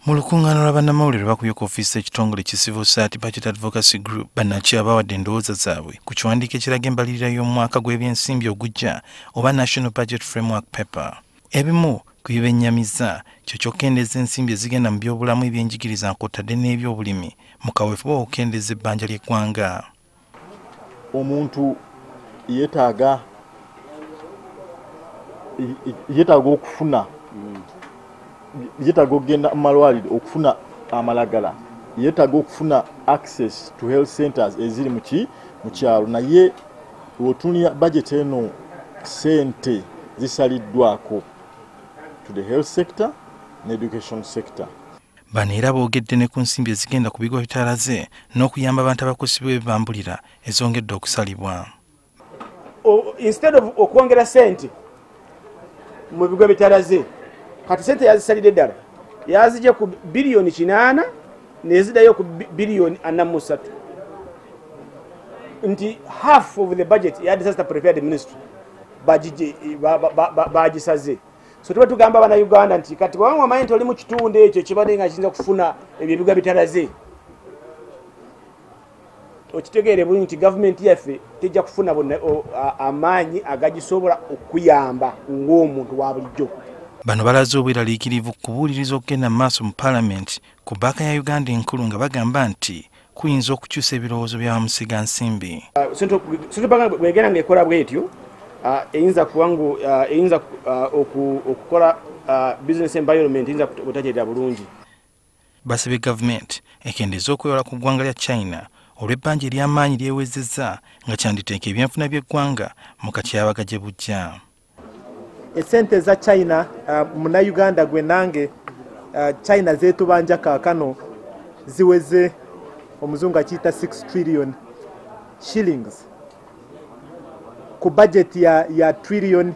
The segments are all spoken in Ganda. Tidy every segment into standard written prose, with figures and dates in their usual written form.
Mu lukungaana lw'abannamawulire bakuyuka ofiisi ekitongole ki Civil Society Budget Advocacy Group bannaki abawadde endowooza zaabwe ku kiwandiiko ekiraga embalirira y'omwaka gw'ebyensimbi ogujja oba National Budget Framework Paper. Ebimu ku bibennyamiza kyo ky'okkendeeza ensimbi ezigenda mu byobulamu ebyenjigiriza nkw'otadde n'ebyobulimi mu kaweefube okkendeeza ebbanja ly'eggwanga. Omuntu yeetaaga okufuna yeetaaga okugenda mu malwaliro okufuna amalagala, yeetaaga okufuna access to health centers eziri mu kyalo, naye otunuulira budget eno sente zisaliddwako to the health sector ne education sector. Bano era boogedde ne ku nsimbi ezigenda ku bigo bitalaze n'okuyamba abantu abakosibwa ebibambulira ezongedde okusalibwa. Instead of okwongera sente mu bigo bitalaze, kati sente yazisalidde ddala yazijja ku biliyoni 8 nezidayo ku biliyoni 43. Nti half of the budget ya disaster prepared ministry bagisaze. So tuba tugamba abana Uganda nti kati bwamwe amayinti oli mu kitundu ekyo kibadde nga kiyinza kufuna ebyo ebigo bitalaze, okitegeere bulungi nti gavumenti yaffe tejja kufuna amaanyi agagisobola okuyamba ng'omuntu wa bulijjo. Bano balaze obweraliikirivu kubuuliriza okugenda mu maaso mu Parliament ku bbaaka ya Uganda enkulu nga bagamba nti kuyinza okukyusa ebirowoozo bya bamusiga nsimbi. Central Bank bwegenda ng'ekola bw'etyo eyinza kuwangu eyinza okukola business environment eyinza obutatereera bulungi. Basabye gavumenti ekendeeza okwewola ku ggwanga lya China olw'ebbanja ery'amaanyi lyewezezza nga kyanditeeka ebyenfuna by'eggwanga mu katyabaga gye bujja. Esente za China muna Uganda gwe nange China zetubanja kaakano ziweze omuzungu akiyita 6 trillion shillings ku budget ya trillion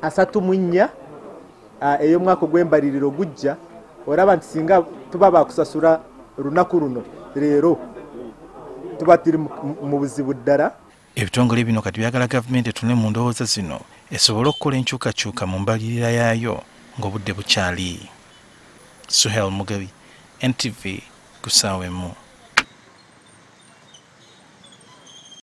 3.4 ey'omwaka gw'embaliriro gujja. Oraba nti singa tuba bakusasula lunaku luno leero tuba tiri mu buzibu ddala. Ebitongole bino kati byagala gavumenti etune mu ndowooza zino esobole okukola enkyukakyuka mu mbalirira yaayo ng'obudde bukyali. Suhel Mugabi, NTV, Kusawemu.